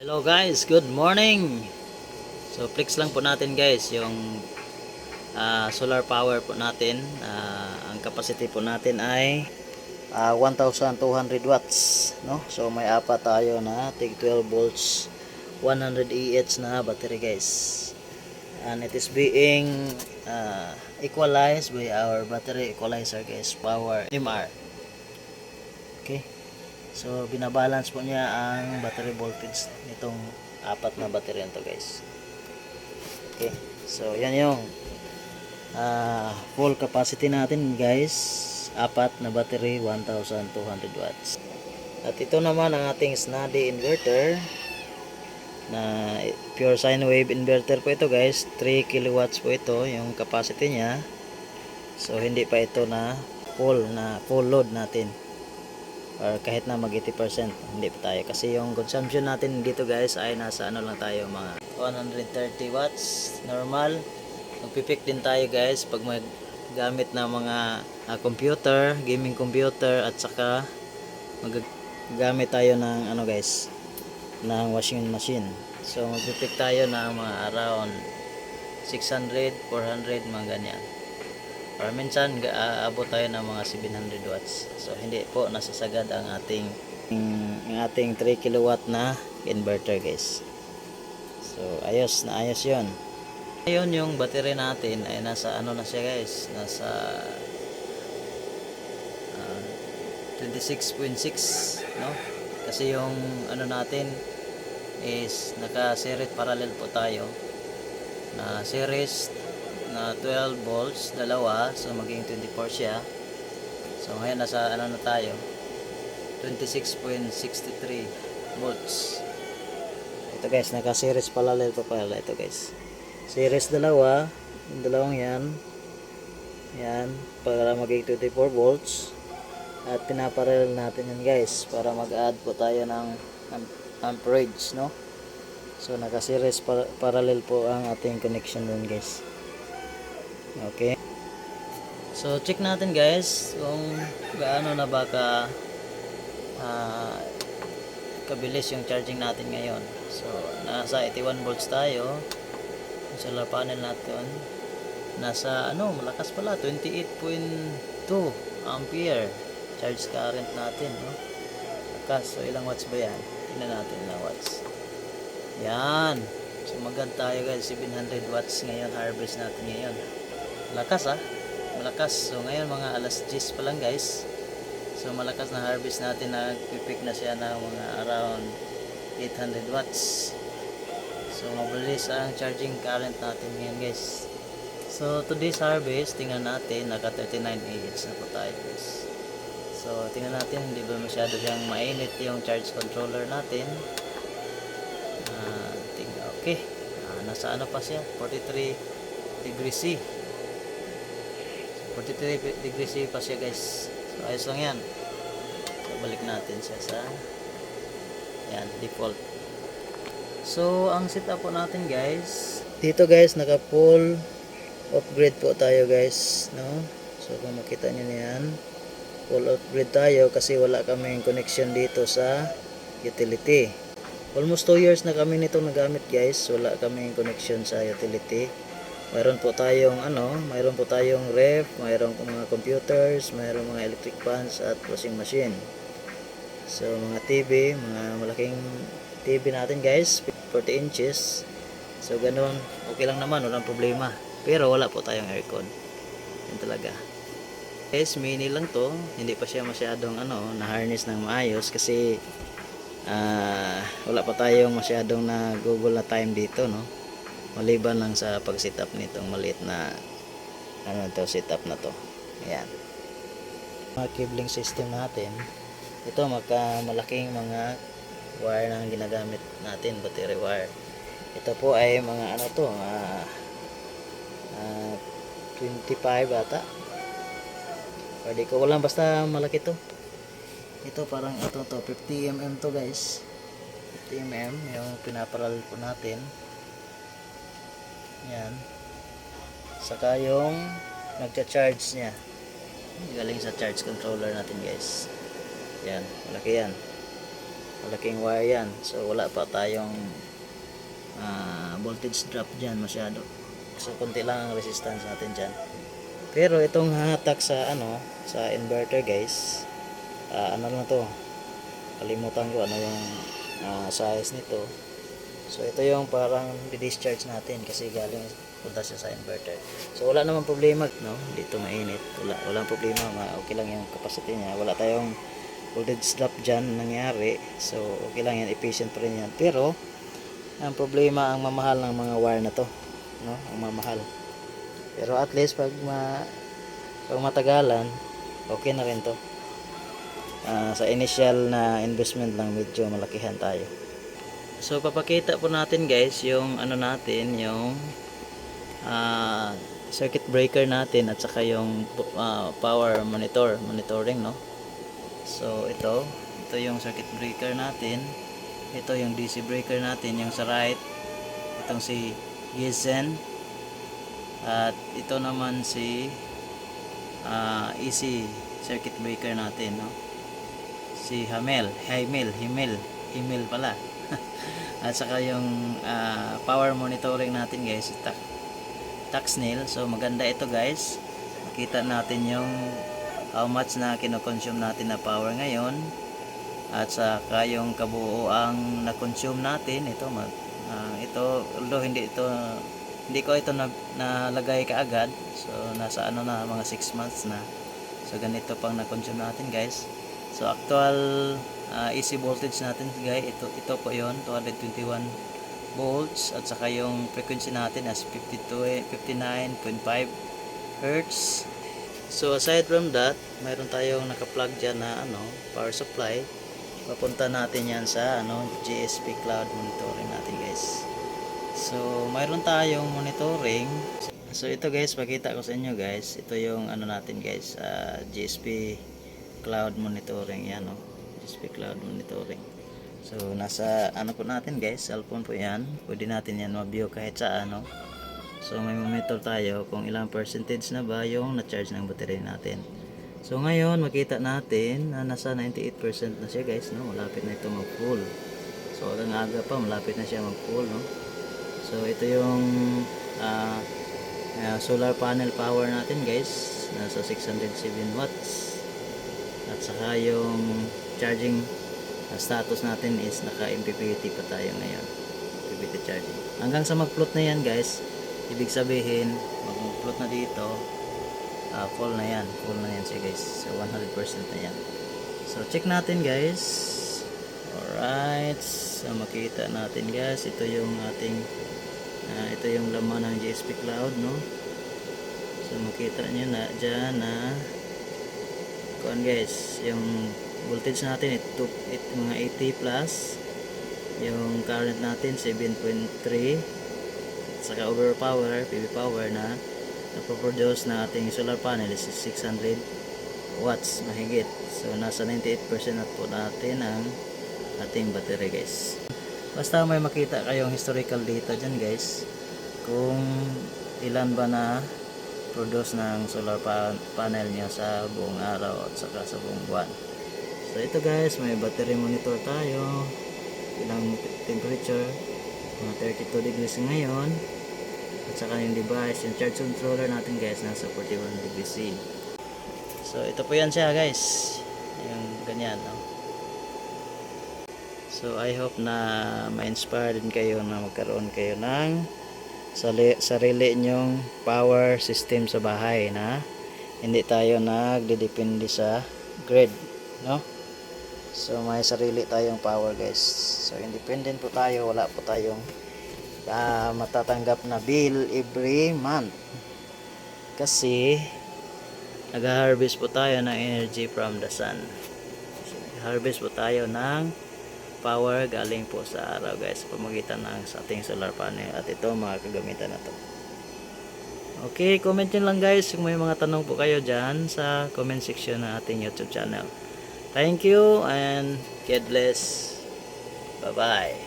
Hello guys, good morning. So flex lang po natin guys yung solar power po natin. Ang capacity po natin ay 1,200 watts, no? So may apat tayo na tig 12 volts 100 Ah na battery guys. And it is being equalized by our battery equalizer guys, power MR. Okay. So binabalance po niya ang battery voltage nitong apat na battery nito guys. Okay. So yan yung full capacity natin guys. Apat na battery 1,200 watts. At ito naman ang ating Snuddy inverter na pure sine wave inverter po ito guys. 3 kilowatts po ito yung capacity niya. So hindi pa ito na full load natin. Or kahit na mag 80% hindi pa tayo kasi yung consumption natin dito guys ay nasa ano lang tayo, mga 130 watts normal. Magpipik din tayo guys pag maggamit na mga computer, gaming computer, at saka maggamit tayo ng ano guys, ng washing machine. So magpipik tayo ng mga around 600, 400, mga ganyan. Or minsan aabot tayo ng mga 700 watts. So hindi po nasasagad ang ating 3 kilowatt na inverter guys. So ayos na ayos 'yon. Ngayon yung battery natin ay nasa ano na siya guys, nasa 26.6, no? Kasi yung ano natin is naka-series parallel po tayo na series na 12 volts, dalawa, so maging 24 siya. So ngayon nasa ano na tayo, 26.63 volts. Ito guys, naka-series parallel pa pala ito guys. Series dalawa, yung dalawang yan, para maging 24 volts. At pinaparallel natin yan guys, para mag-add po tayo ng amperage, no? So naka-series parallel po ang ating connection dun guys. Okay. So check natin guys kung gaano na baka kabilis yung charging natin ngayon. So nasa 81 volts tayo. Yung solar panel natin nasa ano, malakas pala, 28.2 ampere charge current natin, no? Lakas. So ilang watts ba yan? Tingnan natin ilang watts. Yan. So maganda tayo guys, 700 watts ngayon harvest natin ngayon. Malakas malakas. So ngayon mga alas 10 pa lang guys. So malakas na harvest natin, nagpipik na siya ng mga around 800 watts. So mabilis ang charging current natin ngayon guys. So today's harvest, tingnan natin, naka 39 Ah na po tayo guys. So tingnan natin, hindi ba masyado siyang mainit yung charge controller natin. Okay, nasa ano pa siya, 43 degrees C. 43 degrees C pa siya guys. So ayos lang yan. So balik natin siya sa default. So ang setup po natin guys, dito guys naka full off grid po tayo guys, no? So kung makita niyo yan, full off grid tayo kasi wala kaming connection dito sa utility. Almost 2 years na kami nito nagamit guys, wala kaming connection sa utility. Mayroon po tayong ref, mayroon po mga computers, mayroon mga electric fans at washing machine. So mga TV, mga malaking TV natin guys, 40 inches. So ganun, okay lang naman, walang problema. Pero wala po tayong aircon. Yan talaga. Guys, mini lang to, hindi pa siya masyadong na-harness ng maayos kasi wala pa tayong masyadong na Google na time dito, no? Maliban lang sa pag-setup nitong maliit na setup na to. Ayan. Mga cabling system natin. Ito malaking mga wire na ginagamit natin, battery wire. Ito po ay mga 25 ata. Pwede ko walang basta malaki to. Ito parang 50 mm to guys. 50 mm yung pinaparallel po natin. Yan. Saka yung nagcha-charge niya, galing sa charge controller natin guys. Yan, malaki yan. malaking wire yan. So wala pa tayong voltage drop dyan masyado. So konti lang ang resistance natin dyan. Pero itong hatak sa sa inverter guys, ano na to, kalimutan ko ano yung size nito. So ito yung parang di-discharge natin kasi galing punta siya sa inverter. So wala namang problema, no? Dito mainit. Walang problema, okay lang yung capacity niya. Wala tayong voltage drop dyan nangyari. So okay lang yan, efficient pa rin yan. Pero ang problema ang mamahal ng mga wire na to, no? Ang mamahal. Pero at least pag matagalan, okay na rin to. Sa initial na investment lang medyo malakihan tayo. So papakita po natin guys yung natin, yung circuit breaker natin at saka yung power monitoring, no. So ito yung circuit breaker natin, ito yung DC breaker natin, yung sa right itong si Gizen, at ito naman si AC circuit breaker natin, no, si Himel pala. At saka yung power monitoring natin guys, Taxnail. So maganda ito guys, makita natin yung how much na kinoconsume natin na power ngayon, at saka yung kabuuang na-consume natin. Ito although hindi ko ito nalagay kaagad, so nasa na mga 6 months na. So ganito pang na-consume natin guys. So actual AC voltage natin guys, ito po yon, 221 volts, at saka yung frequency natin as 59.5 Hertz. So aside from that, mayroon tayong naka-plug dyan na power supply. Papunta natin yan sa GSP Cloud monitoring natin guys. So mayroon tayong monitoring. So ito guys, pakita ko sa inyo guys, ito yung natin guys, GSP Cloud monitoring yan, GSP Cloud monitoring. So nasa po natin guys, cellphone po yan, pwede natin yan ma-view kahit saan, so may monitor tayo kung ilang percentage na ba yung na-charge ng battery natin. So ngayon makita natin na nasa 98% na siya guys, malapit na ito mag-full. So ang aga pa, malapit na siya mag-full, So ito yung solar panel power natin guys, nasa 607 watts. At saka yung charging status natin is naka MPPT pa tayo ngayon, MPPT charging. Hanggang sa mag-float na yan guys, ibig sabihin mag-float na dito, full na yan siya guys. So 100% na yan. So check natin guys. Alright, so makita natin guys, ito yung ating ito yung laman ng GSP Cloud, so makita nyo na dyan na guys, yung voltage natin ito mga 80 plus, yung current natin 7.3, saka overpower PV power na napoproduce na ating solar panel is 600 watts mahigit. So nasa 98% na po natin ang ating battery guys. Basta may makita kayong historical data dyan guys, kung ilan ba na produce ng solar panel niya sa buong araw at saka sa buong buwan. So ito guys, may battery monitor tayo, ilang temperature, mga 32 degrees ngayon, at saka yung device, yung charge controller natin guys, nasa 41 degrees C. So ito po yan siya guys, yung ganyan, So I hope na ma-inspire din kayo na magkaroon kayo ng sarili nyong power system sa bahay, na hindi tayo nagdedepende sa grid, So may sarili tayong power guys. So independent po tayo, wala po tayong matatanggap na bill every month, kasi nag-harvest po tayo ng energy from the sun. Harvest po tayo ng power galing po sa araw guys, sa pamagitan ng sa ating solar panel at ito mga kagamitan na to. Okay, comment nyo lang guys kung may mga tanong po kayo dyan sa comment section ng ating YouTube channel. Thank you and God bless. Bye bye.